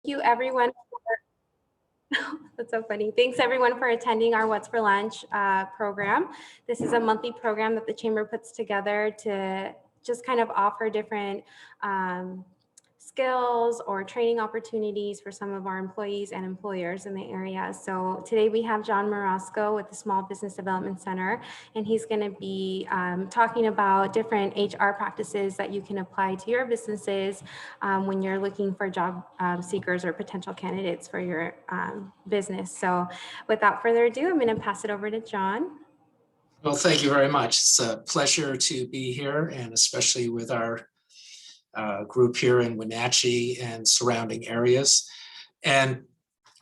you everyone. That's so funny. Thanks everyone for attending our What's for Lunch program. This is a monthly program that the Chamber puts together to just kind of offer different skills or training opportunities for some of our employees and employers in the area. So today we have John Morosco with the Small Business Development Center, and he's going to be talking about different HR practices that you can apply to your businesses when you're looking for job seekers or potential candidates for your business. So without further ado, I'm going to pass it over to John. Well, thank you very much. It's a pleasure to be here, and especially with our group here in Wenatchee and surrounding areas. And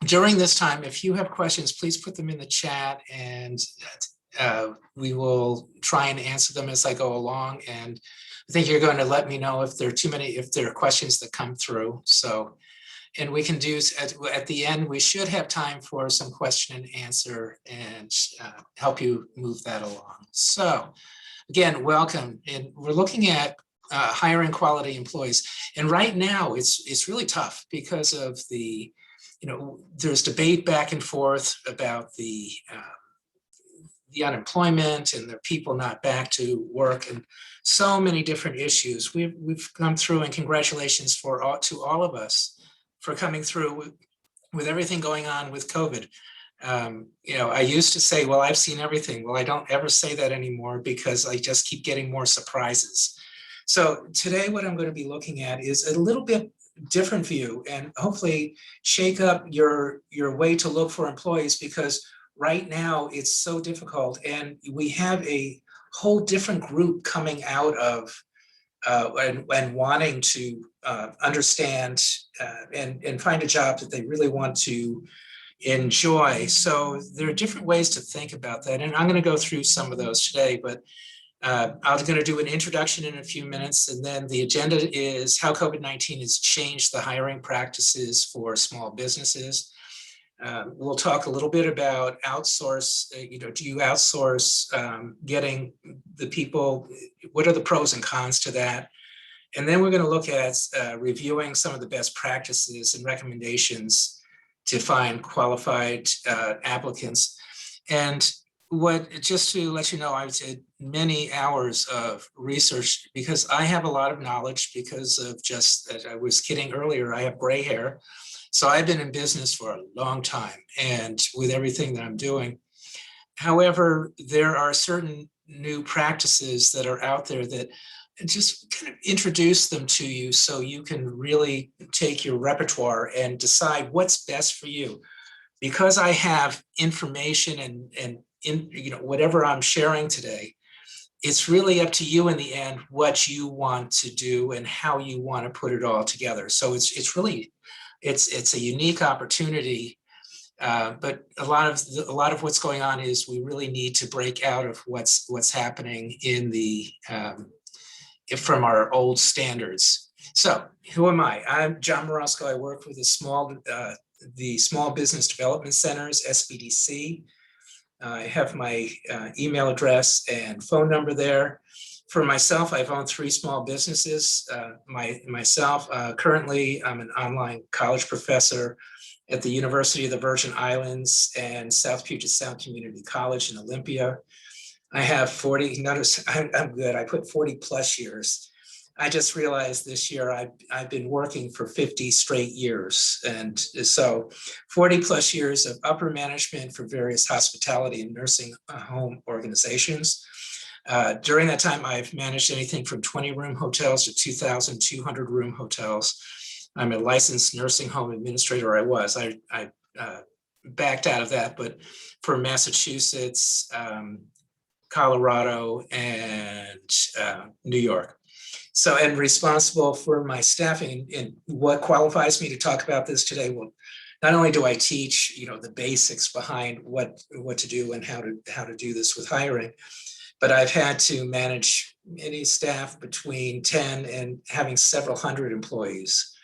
during this time, if you have questions, please put them in the chat, and we will try and answer them as I go along. And I think you're going to let me know if there are questions that come through. So, and we can do at the end, we should have time for some question and answer and help you move that along. So again, welcome. And we're looking at hiring quality employees. And right now it's really tough because of there's debate back and forth about the unemployment and the people not back to work and so many different issues. We've come through, and congratulations to all of us for coming through with everything going on with COVID. I used to say, well, I've seen everything. Well, I don't ever say that anymore because I just keep getting more surprises. So today what I'm going to be looking at is a little bit different view and hopefully shake up your way to look for employees, because right now it's so difficult, and we have a whole different group coming out of and wanting to understand and find a job that they really want to enjoy. So there are different ways to think about that, and I'm going to go through some of those today, but I'm going to do an introduction in a few minutes, and then the agenda is how COVID-19 has changed the hiring practices for small businesses. We'll talk a little bit about outsource. Do you outsource getting the people? What are the pros and cons to that? And then we're going to look at reviewing some of the best practices and recommendations to find qualified applicants. And just to let you know, I've did many hours of research because I have a lot of knowledge because of just, as I was kidding earlier, I have gray hair. So I've been in business for a long time and with everything that I'm doing. However, there are certain new practices that are out there that just kind of introduce them to you so you can really take your repertoire and decide what's best for you. Because I have information and whatever I'm sharing today, it's really up to you in the end what you want to do and how you want to put it all together. So it's a unique opportunity, but a lot of what's going on is we really need to break out of what's happening in from our old standards. So who am I? I'm John Morosco. I work with the Small Business Development Centers, SBDC. I have my email address and phone number there. For myself, I've owned 3 small businesses. Currently, I'm an online college professor at the University of the Virgin Islands and South Puget Sound Community College in Olympia. I have 40, notice I'm good, I put 40 plus years. I just realized this year I've been working for 50 straight years. And so 40 plus years of upper management for various hospitality and nursing home organizations. During that time, I've managed anything from 20-room hotels to 2,200 room hotels. I'm a licensed nursing home administrator. I backed out of that, but for Massachusetts, Colorado, and New York. So, and responsible for my staffing. And what qualifies me to talk about this today? Well, not only do I teach, the basics behind what to do and how to do this with hiring, but I've had to manage any staff between 10 and having several hundred employees.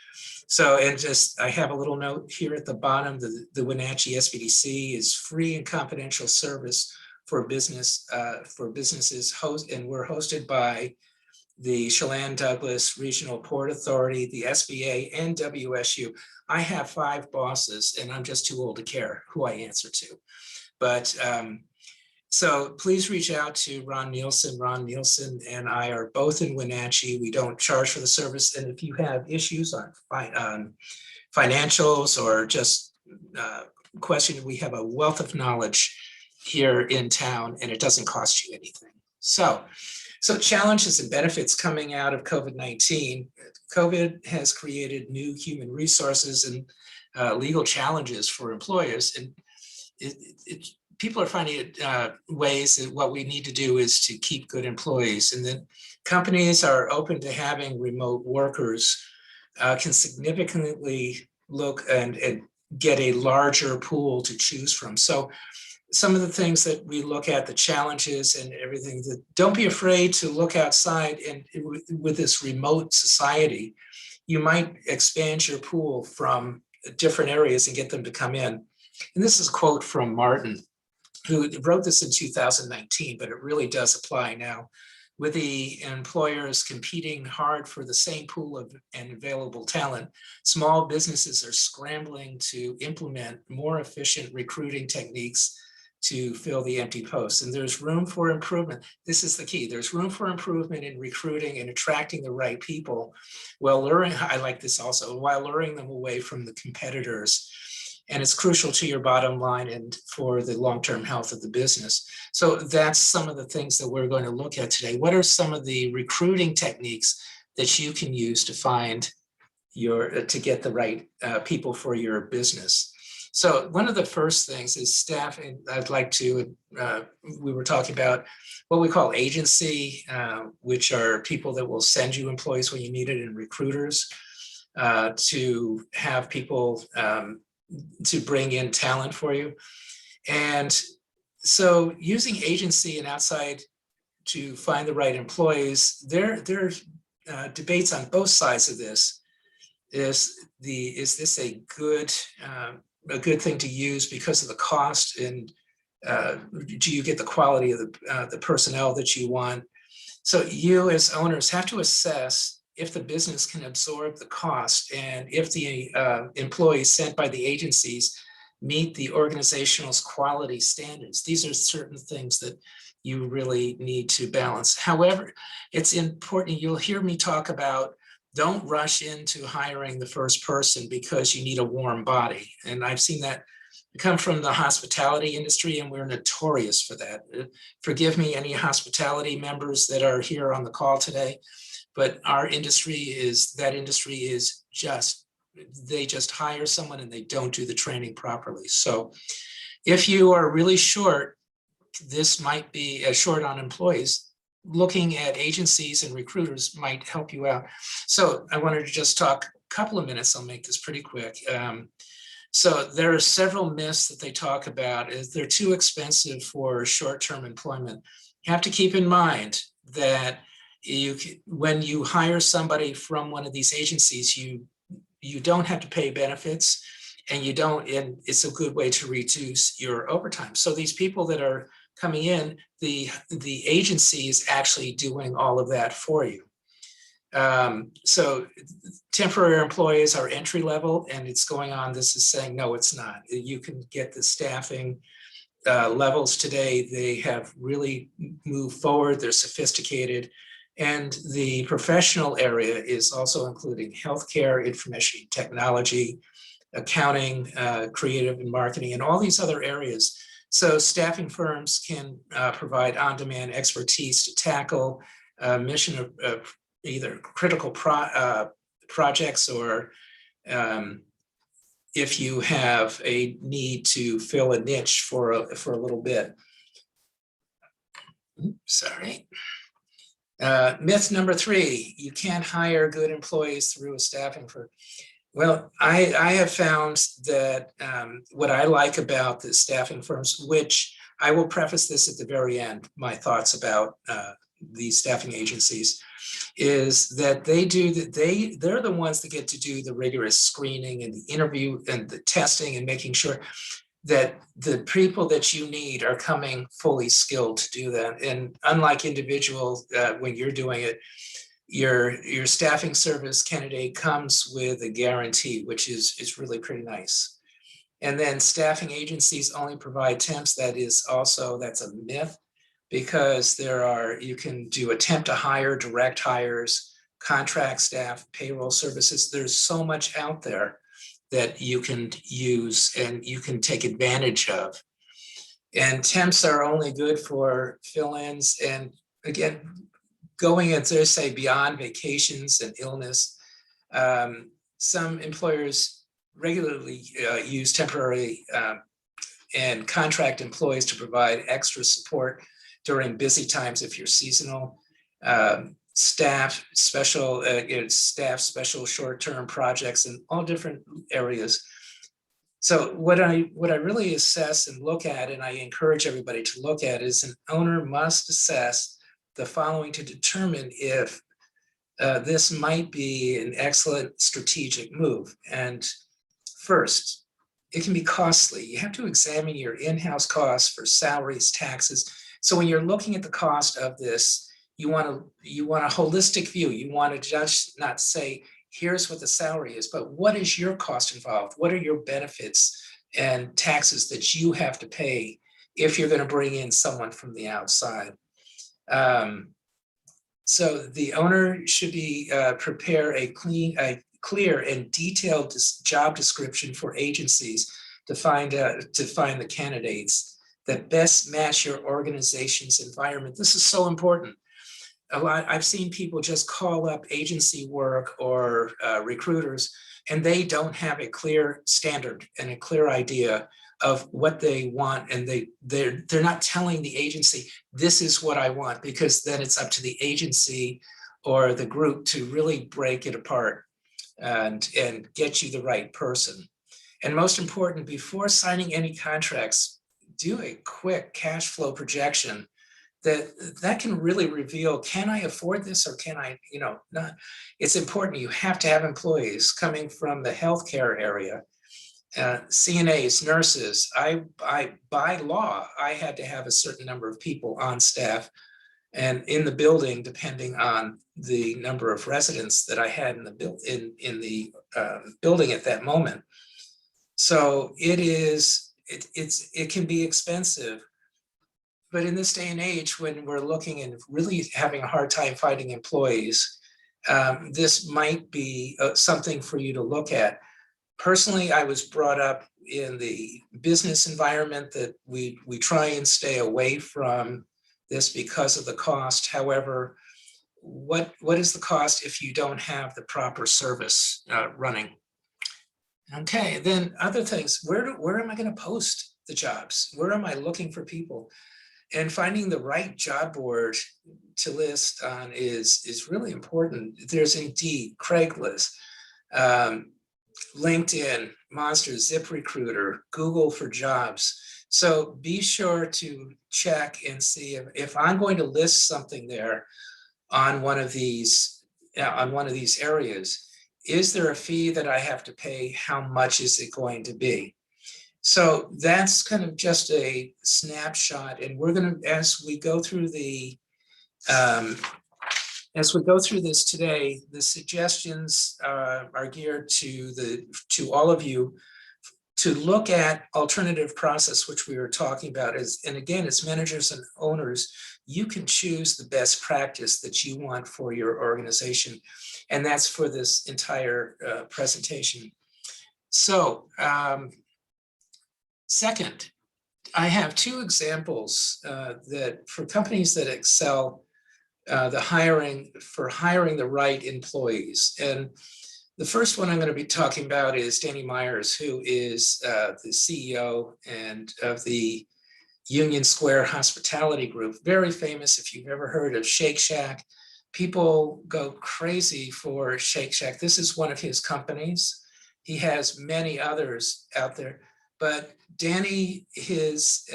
So, and I have a little note here at the bottom, the Wenatchee SBDC is free and confidential service for businesses, and we're hosted by the Chelan Douglas Regional Port Authority, the SBA, and WSU. I have 5 bosses, and I'm just too old to care who I answer to. But so please reach out to Ron Nielsen. Ron Nielsen and I are both in Wenatchee. We don't charge for the service. And if you have issues on financials or just question, we have a wealth of knowledge here in town, and it doesn't cost you anything. So challenges and benefits coming out of COVID-19. COVID has created new human resources and legal challenges for employers. And people are finding ways that what we need to do is to keep good employees. And then companies are open to having remote workers, can significantly look and get a larger pool to choose from. So some of the things that we look at, the challenges and everything, that don't be afraid to look outside. And with this remote society, you might expand your pool from different areas and get them to come in. And this is a quote from Martin, who wrote this in 2019, but it really does apply now. With the employers competing hard for the same pool of and available talent, small businesses are scrambling to implement more efficient recruiting techniques to fill the empty posts. And there's room for improvement. This is the key. There's room for improvement in recruiting and attracting the right people while luring, I like this also, while luring them away from the competitors. And it's crucial to your bottom line and for the long-term health of the business. So that's some of the things that we're going to look at today. What are some of the recruiting techniques that you can use to find to get the right people for your business? So one of the first things is staffing. I'd like to, we were talking about what we call agency, which are people that will send you employees when you need it, and recruiters to have people to bring in talent for you. And so using agency and outside to find the right employees, there are debates on both sides of this. Is this a good thing to use because of the cost, and do you get the quality of the personnel that you want? So you as owners have to assess if the business can absorb the cost and if the employees sent by the agencies meet the organizational's quality standards. These are certain things that you really need to balance. However, it's important, you'll hear me talk about, don't rush into hiring the first person because you need a warm body. And I've seen that come from the hospitality industry, and we're notorious for that. Forgive me, any hospitality members that are here on the call today, but our industry is just, they just hire someone and they don't do the training properly. So if you are really short, this might be short on employees, looking at agencies and recruiters might help you out. So I wanted to just talk a couple of minutes. I'll make this pretty quick. So there are several myths that they talk about. Is they're too expensive for short-term employment. You have to keep in mind that when you hire somebody from one of these agencies, you don't have to pay benefits, and it's a good way to reduce your overtime. So these people that are coming in, the agency is actually doing all of that for you. So temporary employees are entry level, and it's going on. This is saying, no, it's not. You can get the staffing levels today. They have really moved forward. They're sophisticated. And the professional area is also including healthcare, information technology, accounting, creative and marketing, and all these other areas. So staffing firms can provide on-demand expertise to tackle mission of either critical projects, or if you have a need to fill a niche for a little bit. Sorry. Myth number 3, you can't hire good employees through a staffing firm. Well, I have found that what I like about the staffing firms, which I will preface this at the very end, my thoughts about these staffing agencies, is that they're the ones that get to do the rigorous screening and the interview and the testing and making sure that the people that you need are coming fully skilled to do that. And unlike individuals, when you're doing it, your staffing service candidate comes with a guarantee, which is really pretty nice. And then staffing agencies only provide temps. That's a myth, because you can do attempt to hire, direct hires, contract staff, payroll services. There's so much out there that you can use and you can take advantage of. And temps are only good for fill-ins. And again, going into, say, beyond vacations and illness, some employers regularly use temporary and contract employees to provide extra support during busy times if you're seasonal. Staff special short-term projects in all different areas. So what I really assess and look at, and I encourage everybody to look at, is an owner must assess the following to determine if this might be an excellent strategic move. And first, it can be costly. You have to examine your in-house costs for salaries, taxes. So when you're looking at the cost of this, you want a holistic view. You want to just not say, here's what the salary is, but what is your cost involved? What are your benefits and taxes that you have to pay if you're going to bring in someone from the outside? So the owner should prepare a clear and detailed job description for agencies to find the candidates that best match your organization's environment. This is so important. I've seen people just call up agency work or recruiters, and they don't have a clear standard and a clear idea of what they want, and they're not telling the agency, this is what I want, because then it's up to the agency or the group to really break it apart and get you the right person. And most important, before signing any contracts, do a quick cash flow projection that can really reveal, can I afford this or can I, not? It's important. You have to have employees coming from the healthcare area, CNAs, nurses. By law, I had to have a certain number of people on staff and in the building, depending on the number of residents that I had in the building at that moment. So it can be expensive. But in this day and age, when we're looking and really having a hard time finding employees, this might be something for you to look at. Personally, I was brought up in the business environment that we try and stay away from this because of the cost. However, what is the cost if you don't have the proper service running? Okay, then other things, where am I going to post the jobs? Where am I looking for people? And finding the right job board to list on is really important. There's Indeed, Craigslist, LinkedIn, Monster, ZipRecruiter, Google for Jobs. So be sure to check and see if I'm going to list something there on one of these areas. Is there a fee that I have to pay? How much is it going to be? So that's kind of just a snapshot, and we're going to, as we go through this today, the suggestions are geared to all of you to look at alternative process, which we were talking about. And again, as managers and owners, you can choose the best practice that you want for your organization, and that's for this entire presentation. So. Second, I have two examples that for companies that excel hiring the right employees. And the first one I'm going to be talking about is Danny Myers, who is the CEO of the Union Square Hospitality Group. Very famous. If you've ever heard of Shake Shack, people go crazy for Shake Shack. This is one of his companies. He has many others out there. But Danny, he is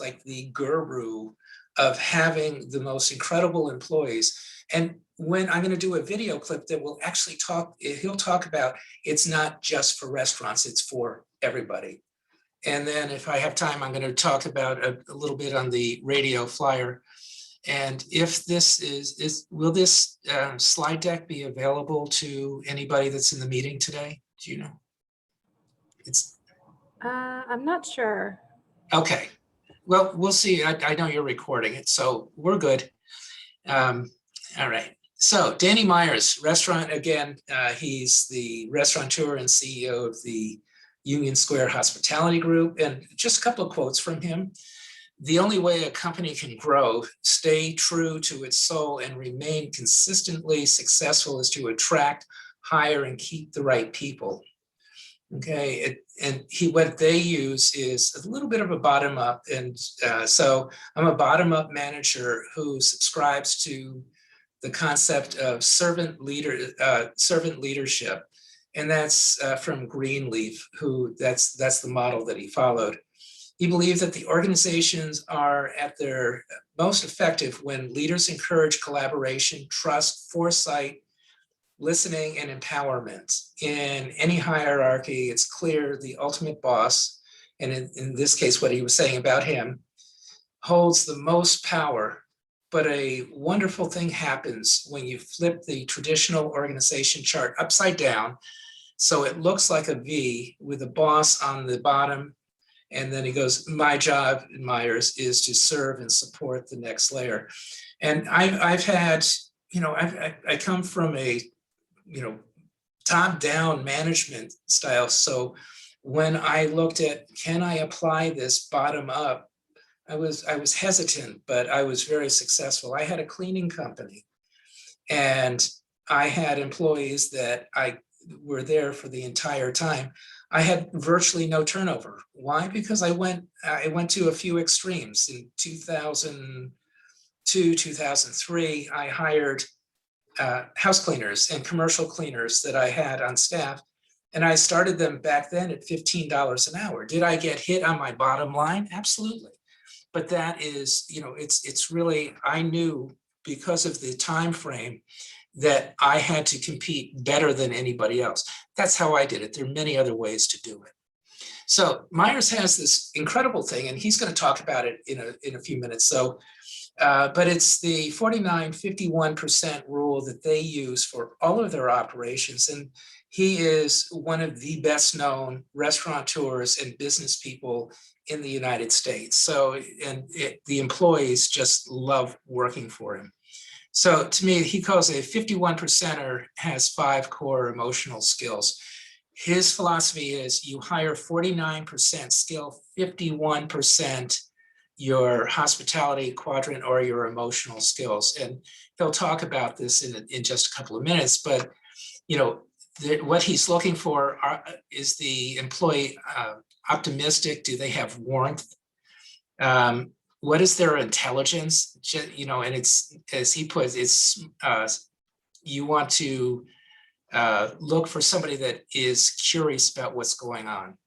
like the guru of having the most incredible employees. And when I'm going to do a video clip that will actually he'll talk about, it's not just for restaurants, it's for everybody. And then if I have time, I'm going to talk about a little bit on the radio flyer. And if this will this slide deck be available to anybody that's in the meeting today? Do you know? I'm not sure. Okay. Well, we'll see. I know you're recording it, so we're good. All right. So Danny Myers, restaurant, again, he's the restaurateur and CEO of the Union Square Hospitality Group. And just a couple of quotes from him. The only way a company can grow, stay true to its soul, and remain consistently successful is to attract, hire, and keep the right people. Okay, what they use is a little bit of a bottom up, and so I'm a bottom up manager who subscribes to the concept of servant leadership, and that's from Greenleaf, who that's the model that he followed. He believed that the organizations are at their most effective when leaders encourage collaboration, trust, foresight, listening, and empowerment. In any hierarchy, it's clear the ultimate boss, and in this case, what he was saying about him, holds the most power. But a wonderful thing happens when you flip the traditional organization chart upside down, so it looks like a V with a boss on the bottom. And then he goes, my job, Myers, is to serve and support the next layer. And I've had, I come from a, top-down management style. So when I looked at, can I apply this bottom up, I was hesitant, but I was very successful. I had a cleaning company, and I had employees that were there for the entire time. I had virtually no turnover. Why? Because I went to a few extremes. In 2002, 2003, I hired house cleaners and commercial cleaners that I had on staff, and I started them back then at $15 an hour. Did I get hit on my bottom line? Absolutely. But that is, it's really, I knew because of the time frame that I had to compete better than anybody else. That's how I did it. There are many other ways to do it. So Myers has this incredible thing, and he's going to talk about it in a few minutes. So, but it's the 49-51% rule that they use for all of their operations. And he is one of the best known restaurateurs and business people in the United States. So, the employees just love working for him. So to me, he calls a 51%er has 5 core emotional skills. His philosophy is you hire 49% skill, 51% your hospitality quadrant or your emotional skills. And he'll talk about this in just a couple of minutes, but what he's looking for is the employee optimistic? Do they have warmth? What is their intelligence? And it's, as he puts, it's you want to look for somebody that is curious about what's going on.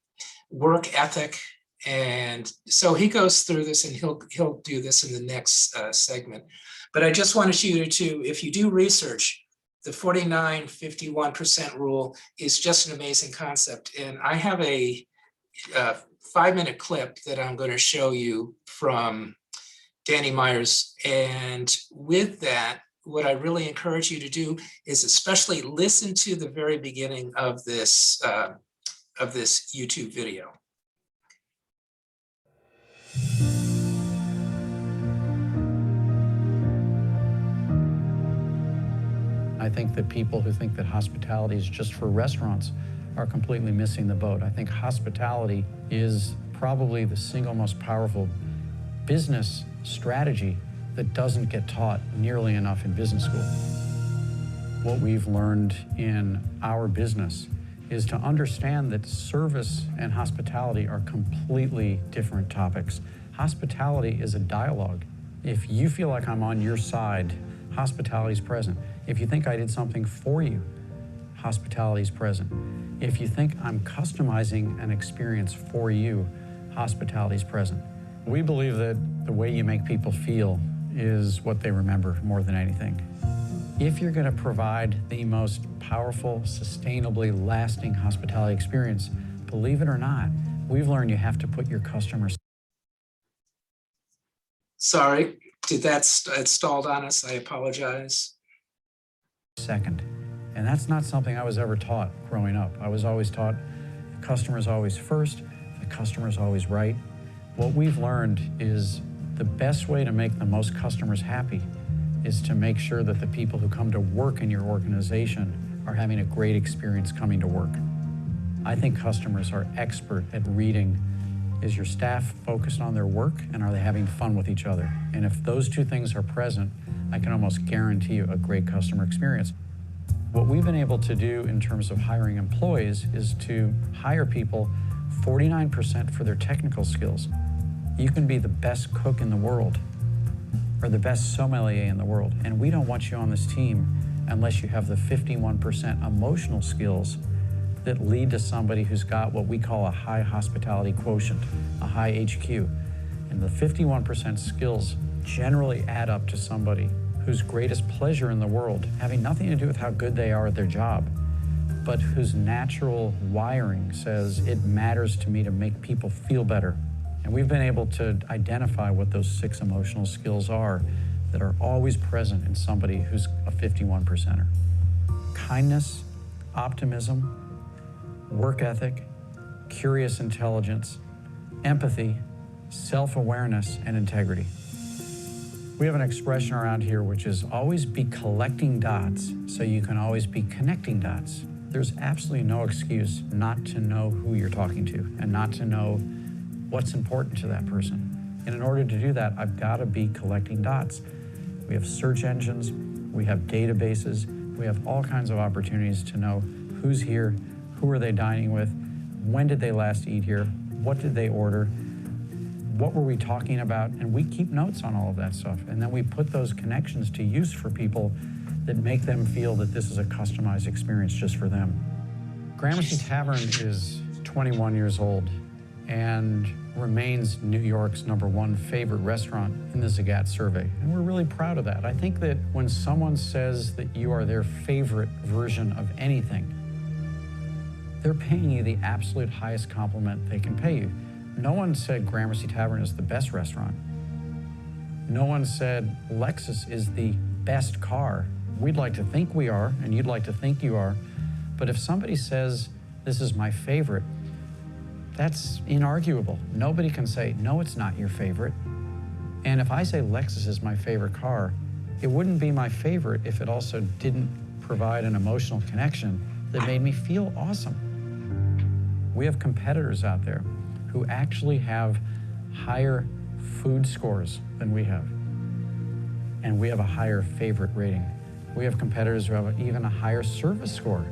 Work ethic, and so he goes through this, and he'll do this in the next segment. But I just wanted you to, if you do research, the 49-51% rule is just an amazing concept. And I have a 5-minute clip that I'm going to show you from Danny Myers. And with that, what I really encourage you to do is especially listen to the very beginning of this YouTube video. I think that people who think that hospitality is just for restaurants are completely missing the boat. I think hospitality is probably the single most powerful business strategy that doesn't get taught nearly enough in business school. What we've learned in our business is to understand that service and hospitality are completely different topics. Hospitality is a dialogue. If you feel like I'm on your side, hospitality is present. If you think I did something for you, hospitality is present. If you think I'm customizing an experience for you, hospitality is present. We believe that the way you make people feel is what they remember more than anything. If you're going to provide the most powerful, sustainably lasting hospitality experience, believe it or not, we've learned you have to put your customers. Sorry, Did that it stalled on us? I apologize. Second. And that's not something I was ever taught growing up. I was always taught the customer's always first, the customer's always right. What we've learned is the best way to make the most customers happy is to make sure that the people who come to work in your organization are having a great experience coming to work. I think customers are expert at reading, is your staff focused on their work and are they having fun with each other? And if those two things are present, I can almost guarantee you a great customer experience. What we've been able to do in terms of hiring employees is to hire people 49% for their technical skills. You can be the best cook in the world or the best sommelier in the world, and we don't want you on this team unless you have the 51% emotional skills that lead to somebody who's got what we call a high hospitality quotient, a high HQ. And the 51% skills generally add up to somebody whose greatest pleasure in the world, having nothing to do with how good they are at their job, but whose natural wiring says it matters to me to make people feel better. And we've been able to identify what those 6 emotional skills are that are always present in somebody who's a 51%er. Kindness, optimism, work ethic, curious intelligence, empathy, self-awareness, and integrity. We have an expression around here which is always be collecting dots so you can always be connecting dots. There's absolutely no excuse not to know who you're talking to and not to know what's important to that person. And in order to do that, I've got to be collecting dots. We have search engines, we have databases, we have all kinds of opportunities to know who's here, who are they dining with, when did they last eat here, what did they order, what were we talking about, and we keep notes on all of that stuff. And then we put those connections to use for people that make them feel that this is a customized experience just for them. Gramercy Tavern is 21 years old and remains New York's #1 favorite restaurant in the Zagat survey. And we're really proud of that. I think that when someone says that you are their favorite version of anything, they're paying you the absolute highest compliment they can pay you. No one said Gramercy Tavern is the best restaurant. No one said Lexus is the best car. We'd like to think we are, and you'd like to think you are. But if somebody says, this is my favorite, that's inarguable. Nobody can say, no, it's not your favorite. And if I say Lexus is my favorite car, it wouldn't be my favorite if it also didn't provide an emotional connection that made me feel awesome. We have competitors out there who actually have higher food scores than we have. And we have a higher favorite rating. We have competitors who have even a higher service score.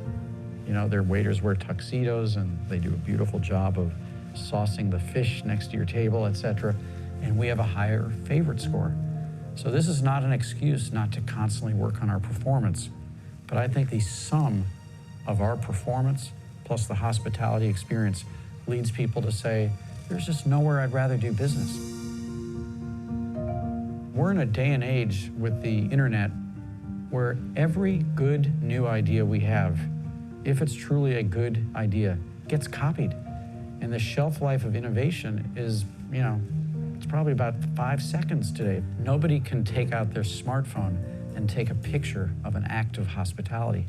You know, their waiters wear tuxedos and they do a beautiful job of saucing the fish next to your table, etc. And we have a higher favorite score. So this is not an excuse not to constantly work on our performance. But I think the sum of our performance plus the hospitality experience leads people to say, there's just nowhere I'd rather do business. We're in a day and age with the internet where every good new idea we have, if it's truly a good idea, gets copied. And the shelf life of innovation is, you know, it's probably about 5 seconds today. Nobody can take out their smartphone and take a picture of an act of hospitality.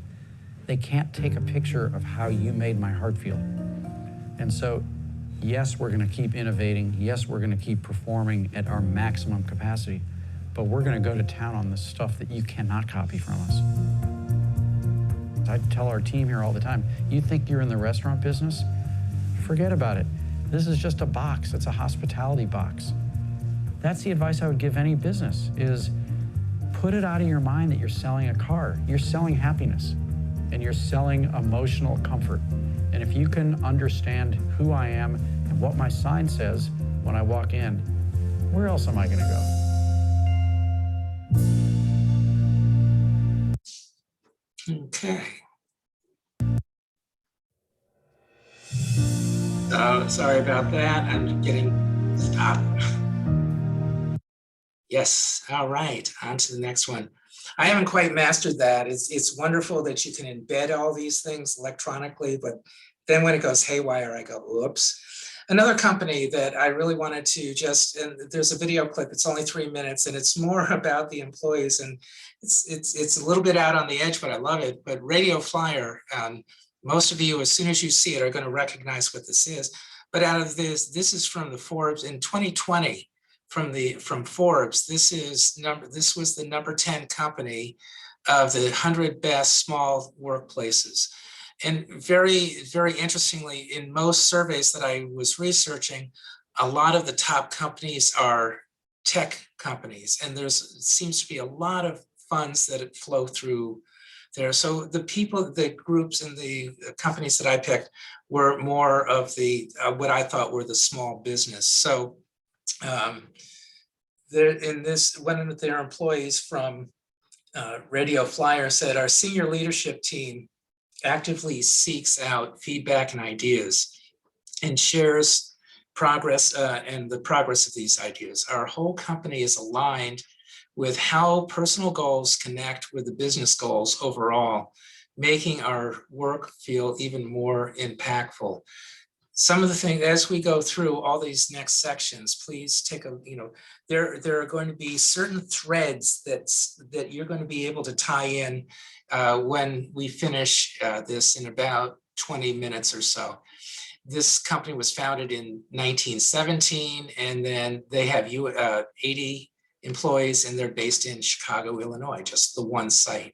They can't take a picture of how you made my heart feel. And so, yes, we're gonna keep innovating. Yes, we're gonna keep performing at our maximum capacity, but we're gonna go to town on the stuff that you cannot copy from us. I tell our team here all the time, you think you're in the restaurant business? Forget about it. This is just a box, it's a hospitality box. That's the advice I would give any business, is put it out of your mind that you're selling a car. You're selling happiness, and you're selling emotional comfort. And if you can understand who I am and what my sign says when I walk in, where else am I gonna go? Okay. So sorry about that. I'm getting stopped. Yes, all right, on to the next one. I haven't quite mastered that. It's wonderful that you can embed all these things electronically, but then when it goes haywire, I go, oops. Another company that I really wanted to and there's a video clip, it's only 3 minutes, and it's more about the employees, and it's a little bit out on the edge, but I love it. But Radio Flyer, most of you, as soon as you see it, are going to recognize what this is. But out of this is from the Forbes in 2020, from Forbes. This was the number 10 company of the 100 best small workplaces. And very, very interestingly, in most surveys that I was researching, a lot of the top companies are tech companies, and there seems to be a lot of funds that flow through there. So the groups and the companies that I picked were more of the what I thought were the small business. So one of their employees from Radio Flyer said, "Our senior leadership team actively seeks out feedback and ideas and shares progress and the progress of these ideas. Our whole company is aligned with how personal goals connect with the business goals overall, making our work feel even more impactful." Some of the things, as we go through all these next sections, please take there are going to be certain threads that you're going to be able to tie in when we finish this in about 20 minutes or so. This company was founded in 1917, and then they have 80 employees, and they're based in Chicago, Illinois, just the one site.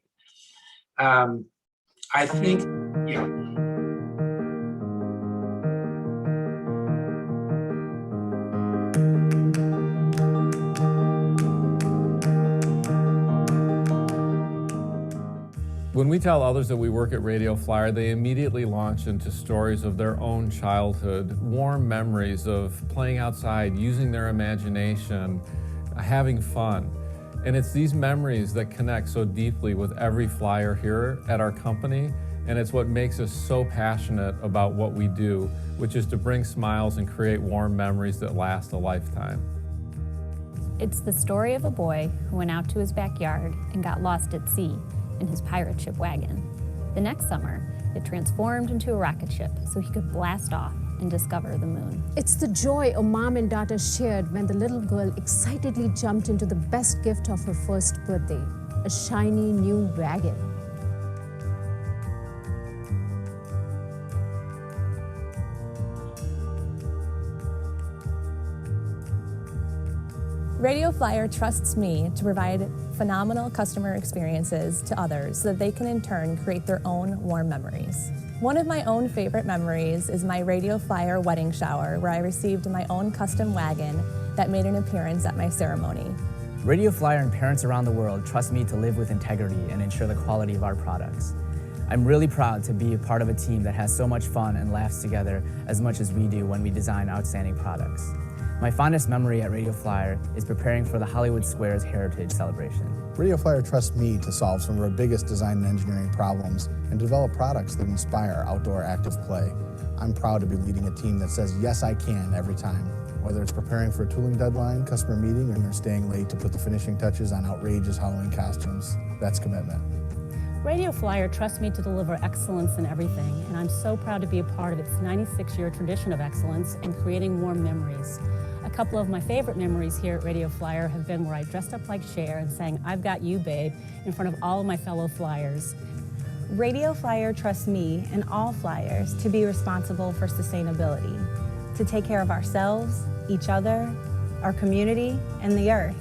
I think, When we tell others that we work at Radio Flyer, they immediately launch into stories of their own childhood, warm memories of playing outside, using their imagination, having fun. And it's these memories that connect so deeply with every flyer here at our company, and it's what makes us so passionate about what we do, which is to bring smiles and create warm memories that last a lifetime. It's the story of a boy who went out to his backyard and got lost at sea in his pirate ship wagon. The next summer, it transformed into a rocket ship so he could blast off and discover the moon. It's the joy a mom and daughter shared when the little girl excitedly jumped into the best gift of her first birthday, a shiny new wagon. Radio Flyer trusts me to provide phenomenal customer experiences to others so that they can in turn create their own warm memories. One of my own favorite memories is my Radio Flyer wedding shower, where I received my own custom wagon that made an appearance at my ceremony. Radio Flyer and parents around the world trust me to live with integrity and ensure the quality of our products. I'm really proud to be a part of a team that has so much fun and laughs together as much as we do when we design outstanding products. My fondest memory at Radio Flyer is preparing for the Hollywood Squares Heritage Celebration. Radio Flyer trusts me to solve some of our biggest design and engineering problems and develop products that inspire outdoor active play. I'm proud to be leading a team that says, yes, I can every time. Whether it's preparing for a tooling deadline, customer meeting, or staying late to put the finishing touches on outrageous Halloween costumes, that's commitment. Radio Flyer trusts me to deliver excellence in everything, and I'm so proud to be a part of its 96-year tradition of excellence and creating warm memories. A couple of my favorite memories here at Radio Flyer have been where I dressed up like Cher and sang "I've Got You, Babe" in front of all of my fellow Flyers. Radio Flyer trusts me and all Flyers to be responsible for sustainability, to take care of ourselves, each other, our community, and the earth.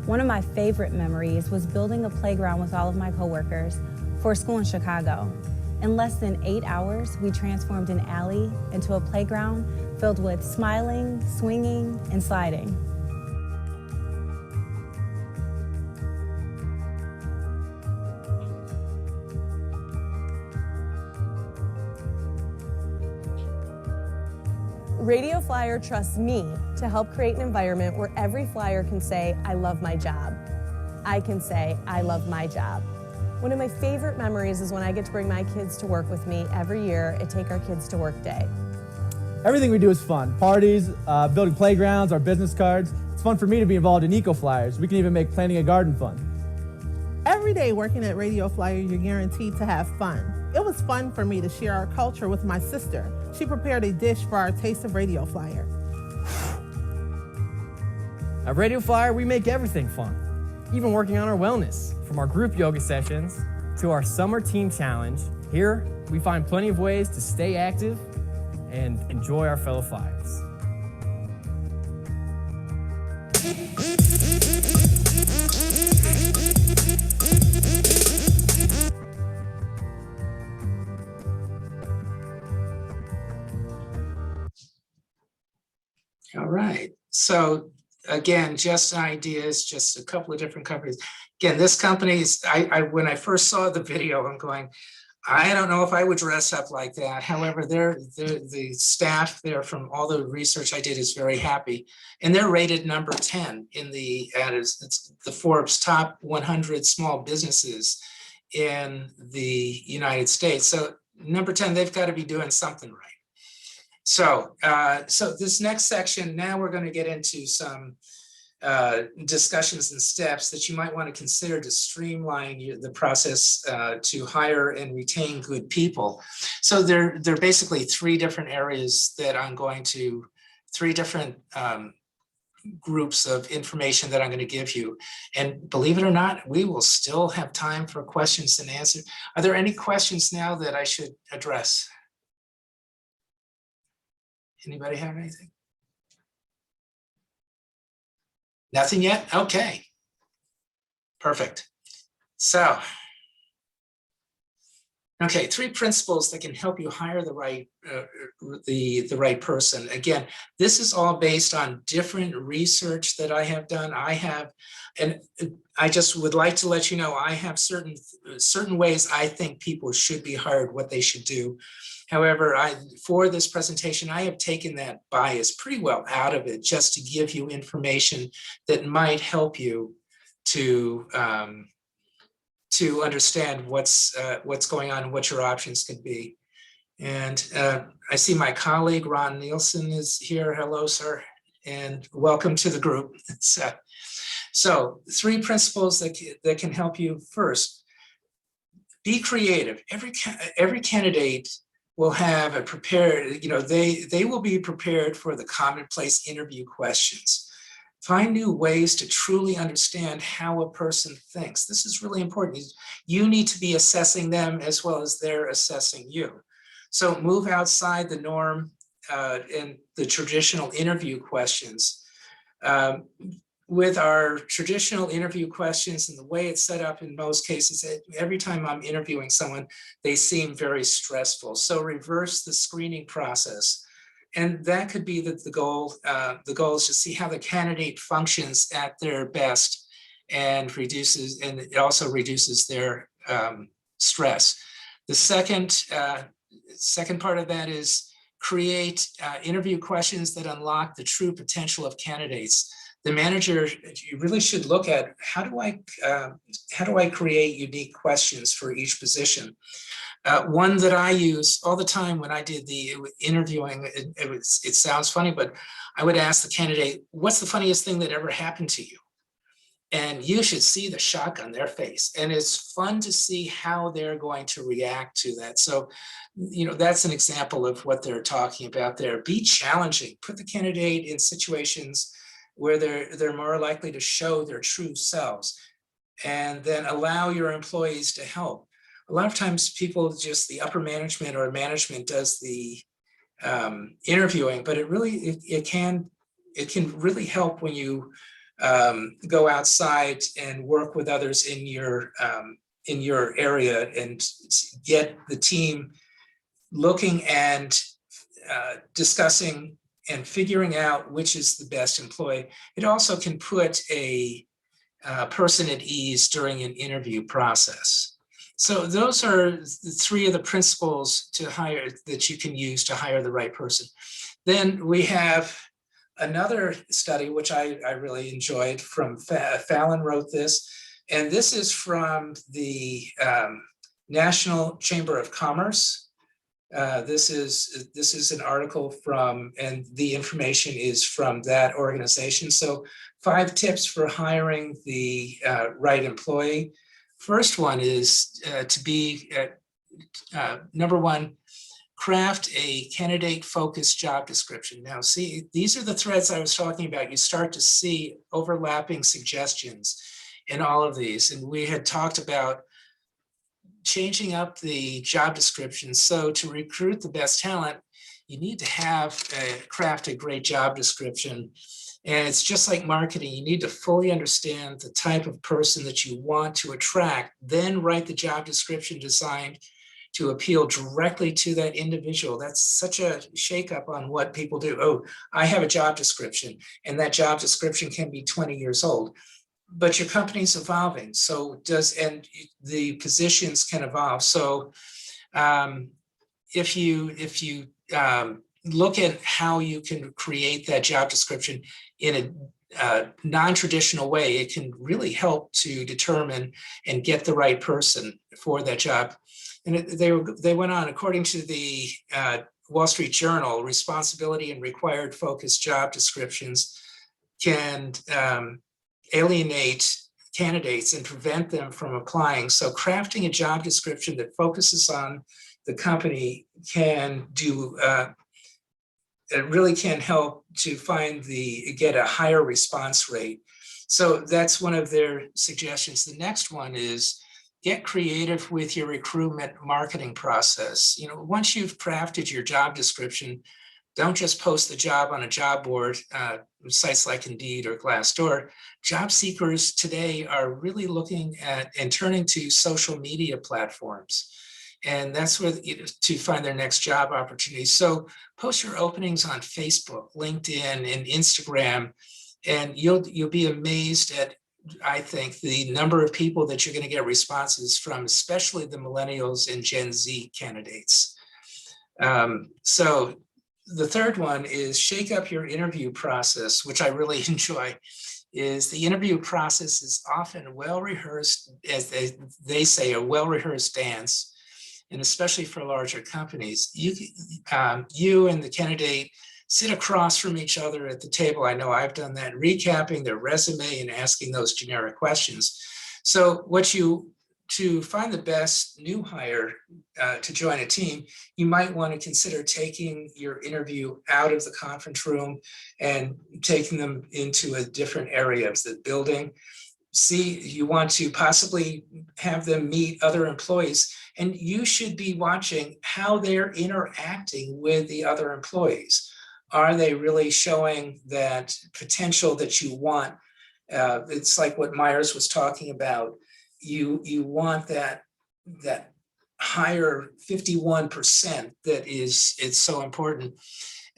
One of my favorite memories was building a playground with all of my coworkers for a school in Chicago. In less than 8 hours, we transformed an alley into a playground filled with smiling, swinging, and sliding. Radio Flyer trusts me to help create an environment where every Flyer can say, I love my job. I can say, I love my job. One of my favorite memories is when I get to bring my kids to work with me every year at Take Our Kids to Work Day. Everything we do is fun. Parties, building playgrounds, our business cards. It's fun for me to be involved in Eco Flyers. We can even make planting a garden fun. Every day working at Radio Flyer, you're guaranteed to have fun. It was fun for me to share our culture with my sister. she prepared a dish for our Taste of Radio flyer. At Radio Flyer, we make everything fun, even working on our wellness. From our group yoga sessions to our summer team challenge, here we find plenty of ways to stay active and enjoy our fellow Flyers. All right. So again, just ideas, just a couple of different companies. Again, this company is, when I first saw the video, I'm going, I don't know if I would dress up like that. However, the staff there from all the research I did is very happy. And they're rated number 10 in it's the Forbes top 100 small businesses in the United States. So number 10, they've got to be doing something right. So, so this next section, now we're going to get into some discussions and steps that you might want to consider to streamline the process to hire and retain good people. So there are basically three different areas that I'm going to, three different groups of information that I'm going to give you. And believe it or not, we will still have time for questions and answers. Are there any questions now that I should address? Anybody have anything? Nothing yet? Okay. Perfect. So, okay, three principles that can help you hire the right the right person. Again, this is all based on different research that I have done. And I just would like to let you know, I have certain ways I think people should be hired, what they should do. However, for this presentation, I have taken that bias pretty well out of it, just to give you information that might help you to understand what's going on and what your options could be. And I see my colleague, Ron Nielsen, is here. Hello, sir, and welcome to the group. So three principles that can help you. First, be creative. Every candidate will have a prepared, they will be prepared for the commonplace interview questions. Find new ways to truly understand how a person thinks. This is really important. You need to be assessing them as well as they're assessing you. So move outside the norm in the traditional interview questions. With our traditional interview questions and the way it's set up in most cases, every time I'm interviewing someone, they seem very stressful. So reverse the screening process. And that could be the goal. The goal is to see how the candidate functions at their best and it also reduces their stress. The second part of that is create interview questions that unlock the true potential of candidates. The manager, you really should look at how do I create unique questions for each position. One that I use all the time when I did the interviewing, it sounds funny, but I would ask the candidate, what's the funniest thing that ever happened to you? And you should see the shock on their face. And it's fun to see how they're going to react to that. So, that's an example of what they're talking about there. Be challenging, put the candidate in situations where they're more likely to show their true selves, and then allow your employees to help. A lot of times people the upper management or management does the interviewing, but it can really help when you go outside and work with others in your area and get the team looking and discussing and figuring out which is the best employee. It also can put a person at ease during an interview process. So those are the three of the principles to hire that you can use to hire the right person. Then we have another study, which I really enjoyed, from Fallon wrote this, and this is from the National Chamber of Commerce. This is an article from, and the information is from that organization. So 5 tips for hiring the right employee. First one is to be, number one, craft a candidate-focused job description. Now, see, these are the threads I was talking about. You start to see overlapping suggestions in all of these. And we had talked about changing up the job description. So to recruit the best talent, you need to craft a great job description. And it's just like marketing. You need to fully understand the type of person that you want to attract, then write the job description designed to appeal directly to that individual. That's such a shakeup on what people do. Oh, I have a job description, and that job description can be 20 years old. But your company's evolving, and the positions can evolve. So if you look at how you can create that job description in a non-traditional way, it can really help to determine and get the right person for that job. And they went on, according to the Wall Street Journal, responsibility and required focused job descriptions can alienate candidates and prevent them from applying. So crafting a job description that focuses on the company can do, it really can help to get a higher response rate. So that's one of their suggestions. The next one is get creative with your recruitment marketing process. Once you've crafted your job description, don't just post the job on a job board, sites like Indeed or Glassdoor. Job seekers today are really looking at and turning to social media platforms. And that's where to find their next job opportunity. So post your openings on Facebook, LinkedIn, and Instagram, and you'll be amazed at, I think, the number of people that you're going to get responses from, especially the millennials and Gen Z candidates. So the third one is shake up your interview process, which I really enjoy. Is the interview process is often well-rehearsed, as they say, a well-rehearsed dance, and especially for larger companies. You and the candidate sit across from each other at the table. I know I've done that, recapping their resume and asking those generic questions. So to find the best new hire to join a team, you might want to consider taking your interview out of the conference room and taking them into a different area of the building. You want to possibly have them meet other employees, and you should be watching how they're interacting with the other employees. Are they really showing that potential that you want? It's like what Myers was talking about. You want that higher 51% it's so important.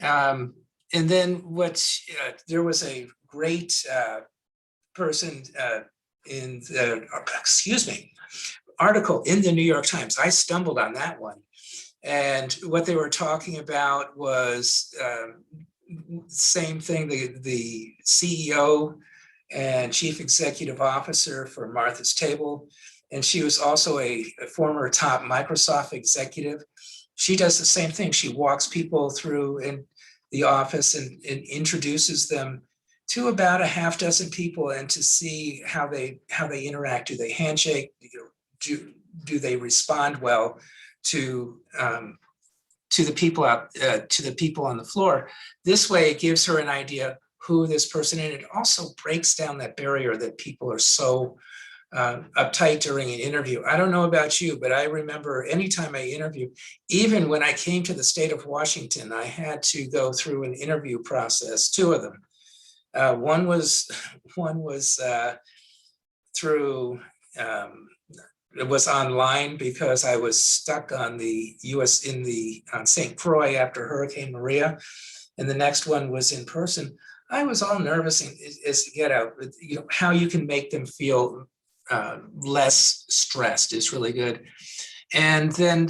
And then there was a great person in the, article in the New York Times. I stumbled on that one. And what they were talking about was same thing, the CEO and chief executive officer for Martha's Table. And she was also a former top Microsoft executive. She does the same thing. She walks people through in the office and introduces them to about a half dozen people, and to see how they interact. Do they handshake? Do they respond well to the people on the floor? This way, it gives her an idea who this person is. It also breaks down that barrier that people are so uptight during an interview. I don't know about you, but I remember anytime I interview, even when I came to the state of Washington, I had to go through an interview process, two of them. One was through, it was online because I was stuck on the on St. Croix after Hurricane Maria. And the next one was in person. I was all nervous as to get out, how you can make them feel less stressed is really good. And then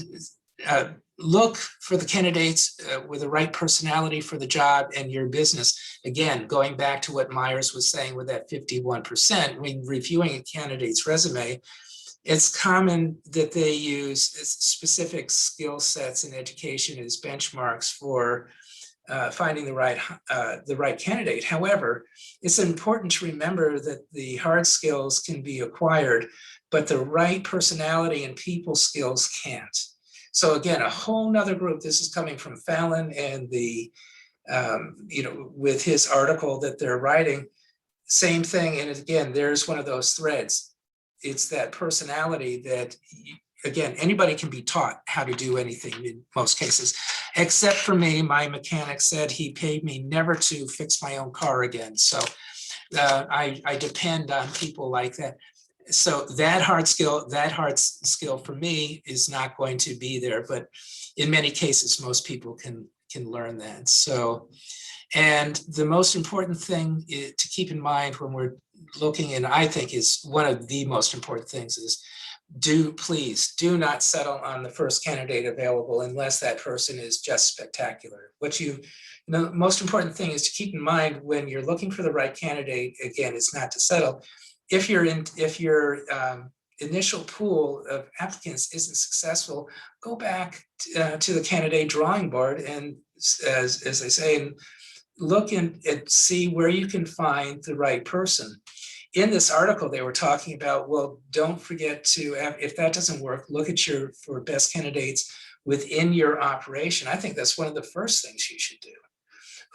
look for the candidates with the right personality for the job and your business. Again, going back to what Myers was saying with that 51%, when reviewing a candidate's resume, it's common that they use specific skill sets and education as benchmarks for finding the right candidate. However, it's important to remember that the hard skills can be acquired, but the right personality and people skills can't. So again, a whole nother group. This is coming from Fallon and with his article that they're writing, same thing. And again, there's one of those threads. It's that personality that, again, anybody can be taught how to do anything in most cases, except for me. My mechanic said he paid me never to fix my own car again. So I depend on people like that. So that hard skill for me is not going to be there, but in many cases, most people can learn that. So, and the most important thing to keep in mind when we're looking, and I think is one of the most important things, is please do not settle on the first candidate available unless that person is just spectacular. The most important thing is to keep in mind when you're looking for the right candidate, again, it's not to settle. If your initial pool of applicants isn't successful, go back to the candidate drawing board and, as I say, and look and see where you can find the right person. In this article, they were talking about, well, don't forget to, if that doesn't work, look at for best candidates within your operation. I think that's one of the first things you should do.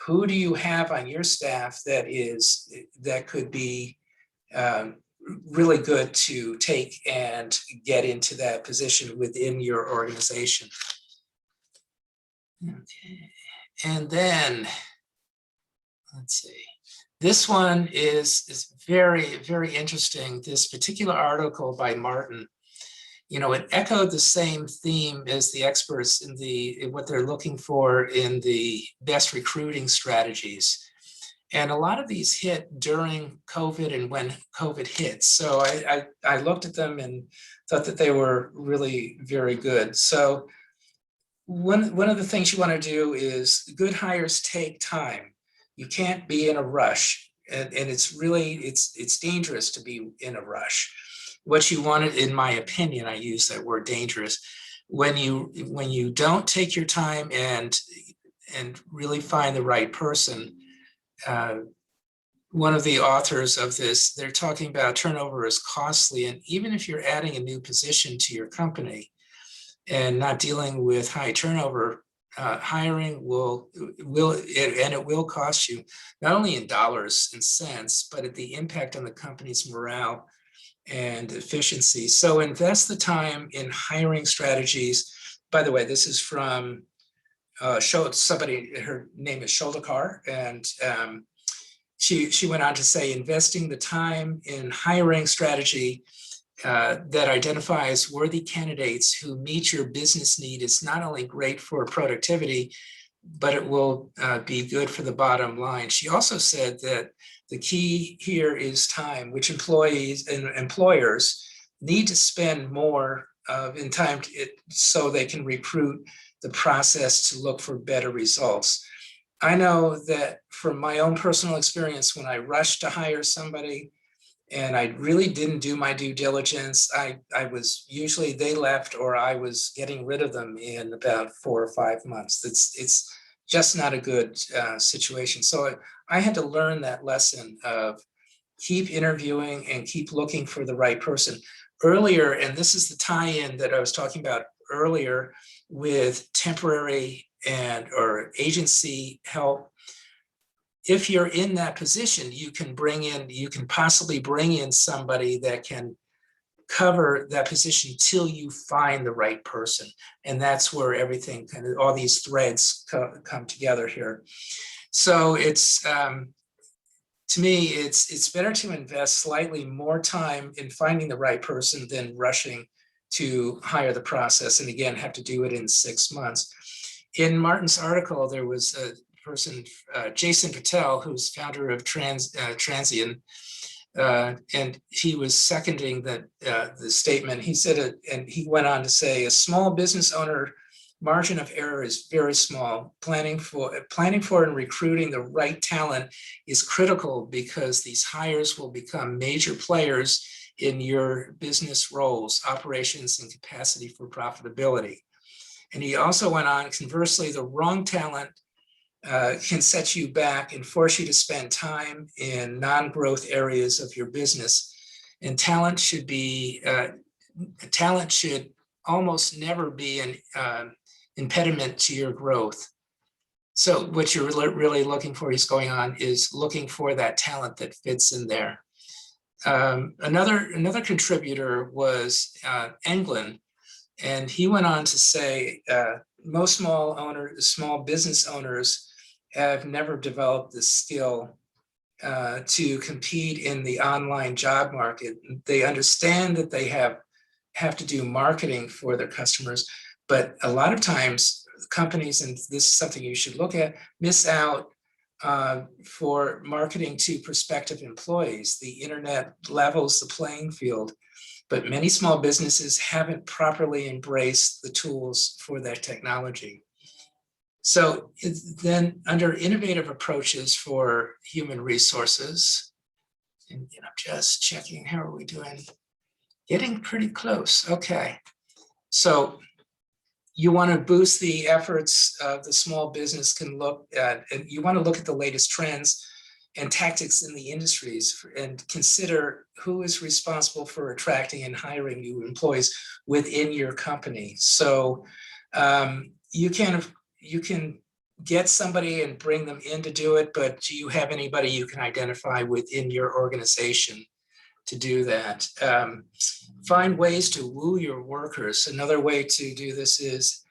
Who do you have on your staff that could be really good to take and get into that position within your organization? Okay. And then, let's see. This one is very, very interesting. This particular article by Martin, it echoed the same theme as the experts in what they're looking for in the best recruiting strategies. And a lot of these hit during COVID and when COVID hit. So I looked at them and thought that they were really very good. So one of the things you want to do is good hires take time. You can't be in a rush, and it's dangerous to be in a rush. What you want, in my opinion, I use that word dangerous, when you don't take your time and really find the right person. One of the authors of this, they're talking about turnover is costly, and even if you're adding a new position to your company and not dealing with high turnover, hiring will cost you, not only in dollars and cents, but at the impact on the company's morale and efficiency. So invest the time in hiring strategies. By the way, this is from somebody, her name is Sholdakar, and she went on to say, investing the time in hiring strategy that identifies worthy candidates who meet your business need is not only great for productivity, but it will be good for the bottom line. She also said that the key here is time, which employees and employers need to spend more in time so they can recruit the process to look for better results. I know that from my own personal experience, when I rushed to hire somebody and I really didn't do my due diligence, I was usually, they left or I was getting rid of them in about 4 or 5 months. It's just not a good situation. So I had to learn that lesson of keep interviewing and keep looking for the right person. Earlier, and this is the tie-in that I was talking about earlier with temporary or agency help. If you're in that position, you can possibly bring in somebody that can cover that position till you find the right person. And that's where everything all these threads come together here. So it's, to me, it's better to invest slightly more time in finding the right person than rushing to hire the process. And again, have to do it in 6 months. In Martin's article, there was a person, Jason Patel, who's founder of Transient, and he was seconding the statement. He said, and he went on to say, a small business owner margin of error is very small. Planning for and recruiting the right talent is critical because these hires will become major players in your business roles, operations, and capacity for profitability. And he also went on, conversely, the wrong talent can set you back and force you to spend time in non-growth areas of your business. And talent should almost never be an impediment to your growth. So what you're really looking for is looking for that talent that fits in there. Another contributor was Englund, and he went on to say most small business owners have never developed the skill to compete in the online job market. They understand that they have to do marketing for their customers, but a lot of times companies, and this is something you should look at, miss out for marketing to prospective employees. The internet levels the playing field, but many small businesses haven't properly embraced the tools for that technology. So then under innovative approaches for human resources, and I'm just checking, how are we doing? Getting pretty close, okay. So you want to boost the efforts of the small business can look at, and you want to look at the latest trends and tactics in the industries and consider who is responsible for attracting and hiring new employees within your company. So you can get somebody and bring them in to do it, but do you have anybody you can identify within your organization to do that? Find ways to woo your workers. Another way to do this is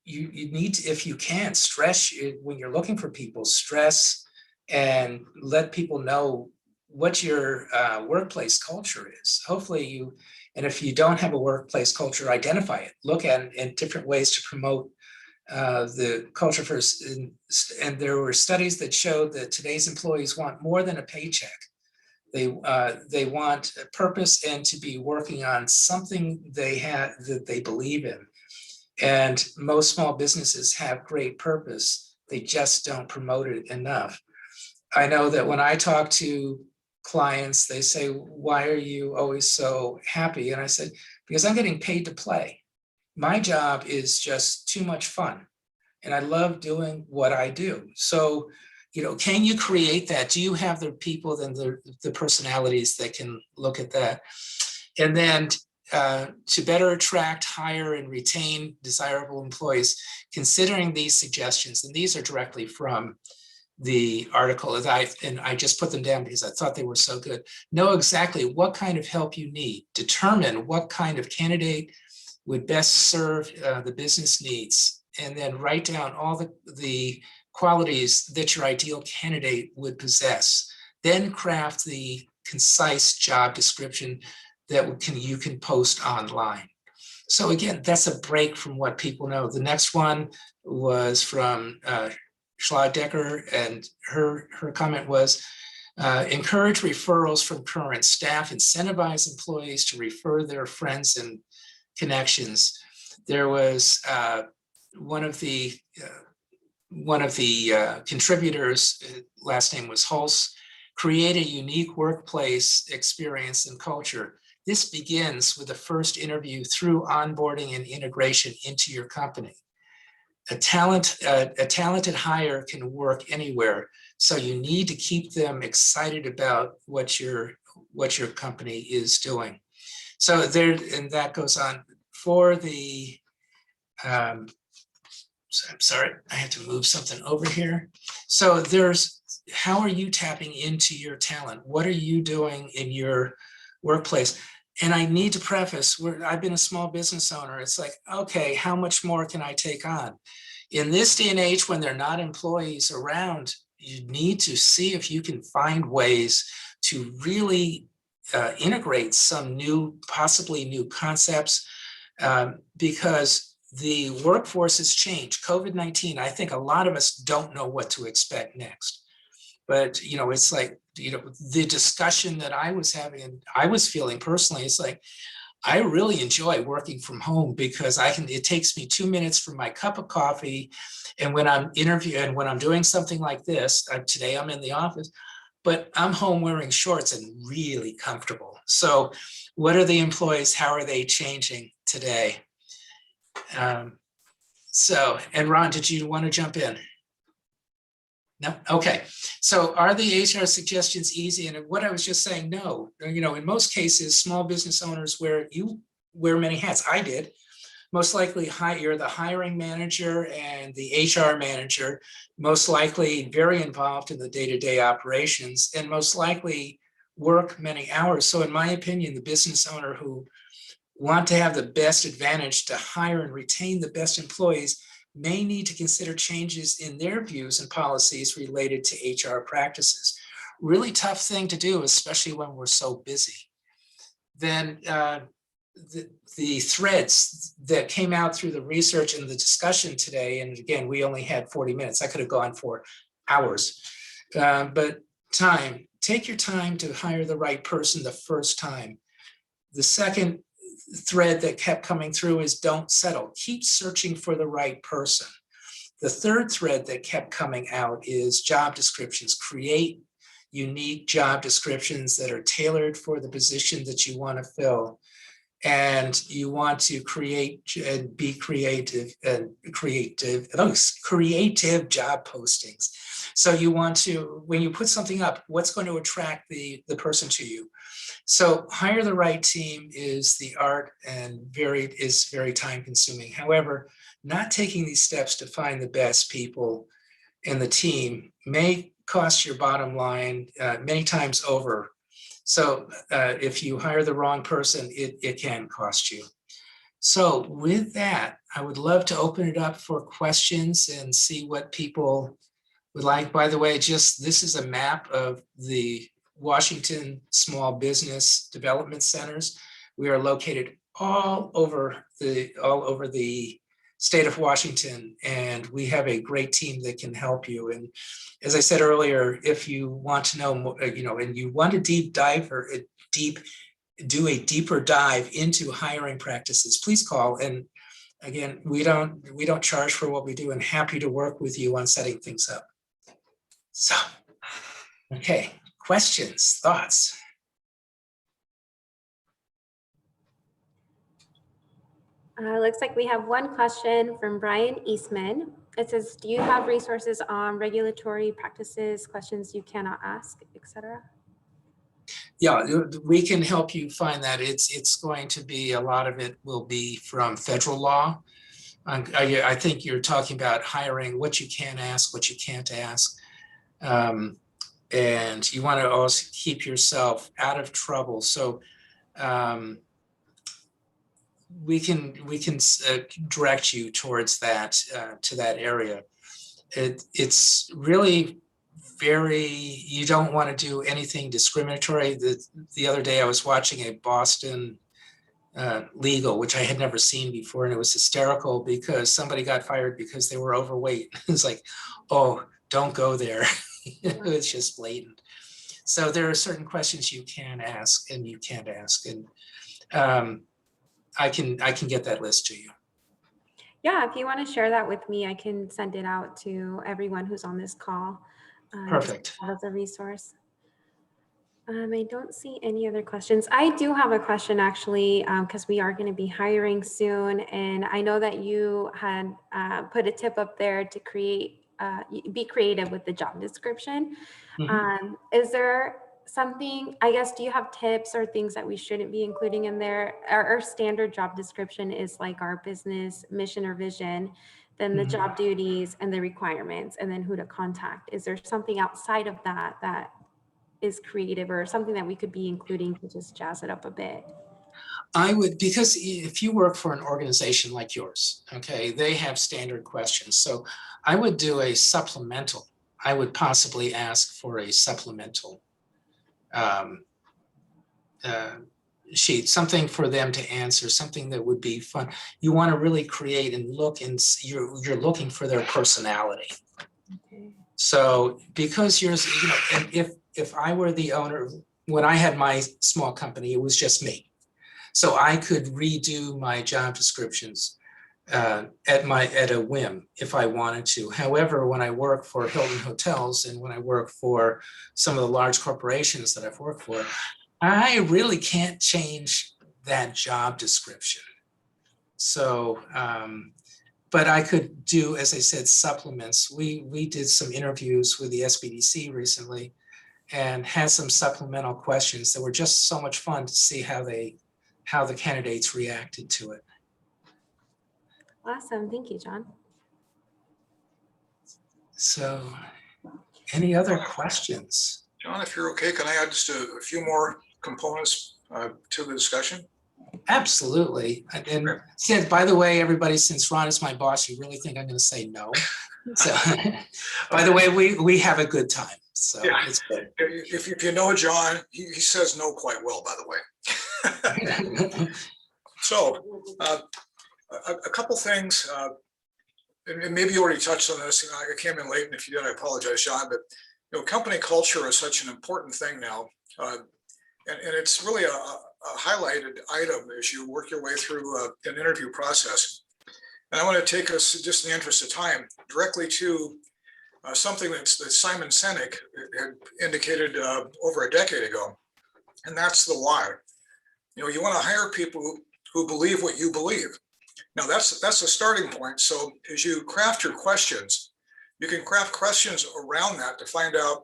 you need to, if you can, stress when you're looking for people, stress and let people know what your workplace culture is. Hopefully and if you don't have a workplace culture, identify it, look at it in different ways to promote the culture first. And there were studies that showed that today's employees want more than a paycheck. They want a purpose and to be working on something that they believe in. And most small businesses have great purpose. They just don't promote it enough. I know that when I talk to clients, they say, why are you always so happy? And I said, because I'm getting paid to play. My job is just too much fun. And I love doing what I do. So, can you create that? Do you have the people and the personalities that can look at that? And then to better attract, hire, and retain desirable employees, considering these suggestions, and these are directly from the article, and I just put them down because I thought they were so good. Know exactly what kind of help you need. Determine what kind of candidate would best serve the business needs, and then write down all the qualities that your ideal candidate would possess. Then craft the concise job description that you can post online. So again, that's a break from what people know. The next one was from Schlagdecker, and her comment was, encourage referrals from current staff, incentivize employees to refer their friends and connections. There was one of the contributors, last name was Hulse, create a unique workplace experience and culture. This begins with the first interview through onboarding and integration into your company. A talented hire can work anywhere, so you need to keep them excited about what your company is doing. So and that goes on for the. So I'm sorry, I had to move something over here. So how are you tapping into your talent? What are you doing in your workplace? And I need to preface, I've been a small business owner. It's like, okay, how much more can I take on? In this day and age, when there are not employees around, you need to see if you can find ways to really integrate some possibly new concepts, because the workforce has changed. COVID-19, I think a lot of us don't know what to expect next. But, it's like, the discussion that I was having and I was feeling personally, it's like, I really enjoy working from home because it takes me 2 minutes for my cup of coffee. And when I'm interviewing, when I'm doing something like this, today I'm in the office, but I'm home wearing shorts and really comfortable. So what are the employees? How are they changing today? And Ron, did you want to jump in? No? Okay. So are the HR suggestions easy? And what I was just saying, no. In most cases, small business owners where you wear many hats. I did. Most likely you're the hiring manager and the HR manager, most likely very involved in the day-to-day operations, and most likely work many hours. So in my opinion, the business owner who want to have the best advantage to hire and retain the best employees may need to consider changes in their views and policies related to HR practices. Really tough thing to do, especially when we're so busy. Then the threads that came out through the research and the discussion today, and again, we only had 40 minutes. I could have gone for hours, but take your time to hire the right person the first time. The second thread that kept coming through is don't settle. Keep searching for the right person. The third thread that kept coming out is job descriptions. Create unique job descriptions that are tailored for the position that you want to fill. And you want to create and be creative job postings. So you want to, when you put something up, what's going to attract the person to you? So hire the right team is the art and is very time consuming. However, not taking these steps to find the best people in the team may cost your bottom line many times over. So if you hire the wrong person, it can cost you. So with that, I would love to open it up for questions and see what people would like. By the way, this is a map of the Washington Small Business Development Centers. We are located all over the state of Washington, and we have a great team that can help you. And as I said earlier, if you want to know more, and you want to do a deeper dive into hiring practices, please call. And again, we don't charge for what we do, and happy to work with you on setting things up. So, okay, questions, thoughts? Looks like we have one question from Brian Eastman. It says, do you have resources on regulatory practices, questions you cannot ask, etc.? Yeah, we can help you find that. It's going to be, a lot of it will be from federal law. I think you're talking about hiring, what you can ask, what you can't ask. And you want to also keep yourself out of trouble. So we can direct you towards that, to that area. It's really you don't want to do anything discriminatory. The other day I was watching a Boston legal, which I had never seen before, and it was hysterical because somebody got fired because they were overweight. It's like, oh, don't go there. It's just blatant. So there are certain questions you can ask and you can't ask, and I can get that list to you. Yeah, if you want to share that with me, I can send it out to everyone who's on this call. Perfect. As a resource. I don't see any other questions. I do have a question actually, because we are going to be hiring soon, and I know that you had put a tip up there to be creative with the job description. Mm-hmm. Is there something, I guess, do you have tips or things that we shouldn't be including in there? Our standard job description is like our business mission or vision, then the job duties and the requirements, and then who to contact. Is there something outside of that that is creative or something that we could be including to just jazz it up a bit? I would, because if you work for an organization like yours, okay, they have standard questions. So I would do a supplemental. I would possibly ask for a supplemental sheet, something for them to answer, something that would be fun. You want to really create and look, and you're looking for their personality. Okay. So because yours, and if I were the owner, when I had my small company, it was just me. So I could redo my job descriptions at a whim if I wanted to. However, when I work for Hilton Hotels and when I work for some of the large corporations that I've worked for, I really can't change that job description. So, but I could do, as I said, supplements. We did some interviews with the SBDC recently and had some supplemental questions that were just so much fun to see how they how the candidates reacted to it. Awesome. Thank you, John. So any other questions? John, if you're okay, can I add just a few more components to the discussion? Absolutely. And since, by the way, everybody, since Ron is my boss, you really think I'm going to say no? So, by the way, we have a good time. So yeah, it's good. If you know John, he says no quite well, by the way. So a couple things, and maybe you already touched on this. I came in late, and if you did, I apologize, John. But company culture is such an important thing now, and it's really a highlighted item as you work your way through an interview process. And I want to take us, just in the interest of time, directly to something that Simon Sinek had indicated over a decade ago, and that's the why. You want to hire people who believe what you believe. Now that's a starting point. So as you craft your questions, you can craft questions around that to find out,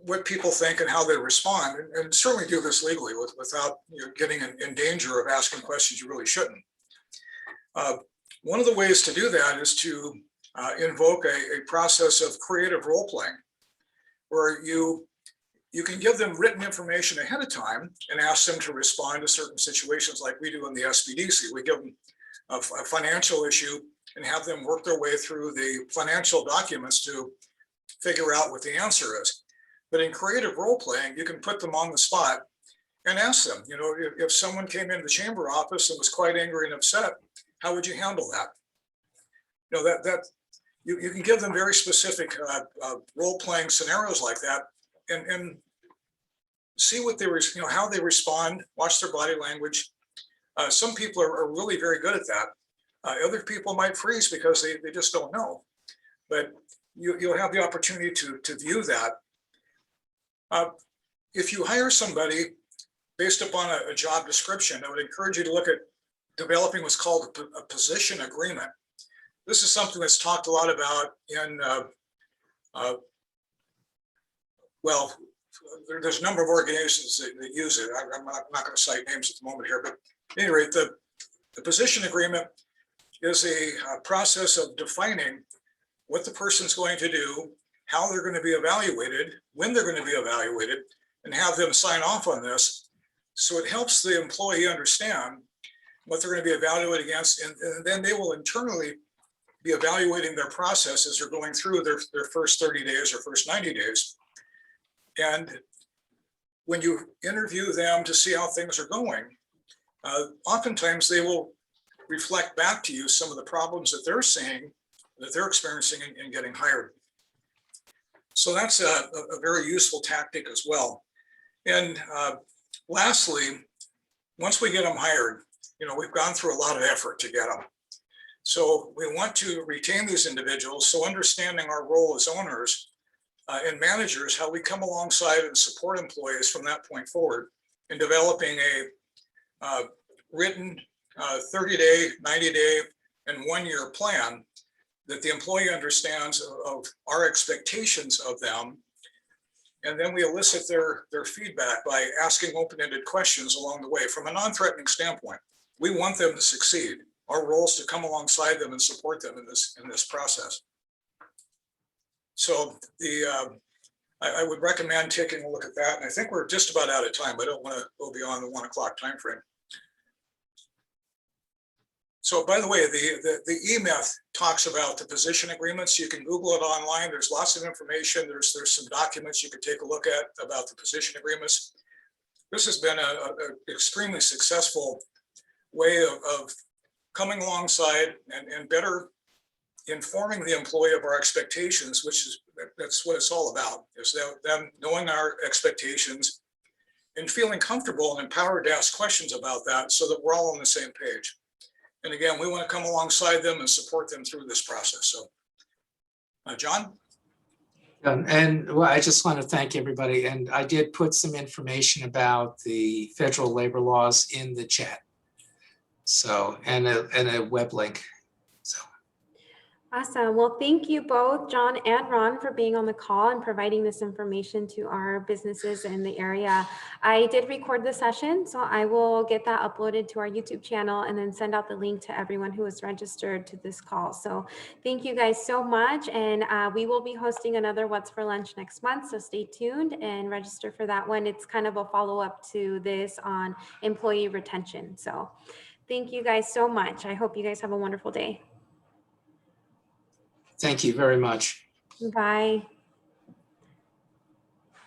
what people think and how they respond, and certainly do this legally without getting in danger of asking questions you really shouldn't. One of the ways to do that is to invoke a process of creative role playing, where you can give them written information ahead of time and ask them to respond to certain situations like we do in the SBDC. We give them a financial issue and have them work their way through the financial documents to figure out what the answer is. But in creative role playing, you can put them on the spot and ask them, if someone came into the chamber office and was quite angry and upset, how would you handle that? You can give them very specific role playing scenarios like that, and see what how they respond, watch their body language. Some people are really very good at that. Other people might freeze because they just don't know. But you'll have the opportunity to view that. If you hire somebody based upon a job description, I would encourage you to look at developing what's called a position agreement. This is something that's talked a lot about in, there's a number of organizations that use it. I'm not going to cite names at the moment here, but at any rate, the position agreement is a process of defining what the person's going to do, how they're going to be evaluated, when they're going to be evaluated, and have them sign off on this. So it helps the employee understand what they're going to be evaluated against, and then they will internally be evaluating their process as they're going through their first 30 days or first 90 days. And when you interview them to see how things are going, oftentimes they will reflect back to you some of the problems that they're seeing, that they're experiencing in getting hired. So that's a very useful tactic as well. And lastly, once we get them hired, we've gone through a lot of effort to get them. So we want to retain these individuals. So understanding our role as owners and managers, how we come alongside and support employees from that point forward in developing a written 30-day, 90-day, and 1-year plan that the employee understands of our expectations of them. And then we elicit their feedback by asking open-ended questions along the way from a non-threatening standpoint. We want them to succeed. Our role is to come alongside them and support them in this process. So I would recommend taking a look at that. And I think we're just about out of time. I don't want to go beyond the 1 o'clock time frame. So by the way, the E-Myth talks about the position agreements. You can Google it online. There's lots of information. There's some documents you could take a look at about the position agreements. This has been an extremely successful way of coming alongside and better informing the employee of our expectations, that's what it's all about, is them knowing our expectations and feeling comfortable and empowered to ask questions about that so that we're all on the same page. And again, we want to come alongside them and support them through this process. So, John? And well, I just want to thank everybody. And I did put some information about the federal labor laws in the chat. So, and a web link. So Awesome. Well, thank you both, John and Ron, for being on the call and providing this information to our businesses in the area. I did record the session, so I will get that uploaded to our YouTube channel and then send out the link to everyone who was registered to this call. So thank you guys so much. And we will be hosting another What's for Lunch next month. So stay tuned and register for that one. It's kind of a follow-up to this on employee retention. So thank you guys so much. I hope you guys have a wonderful day. Thank you very much. Bye.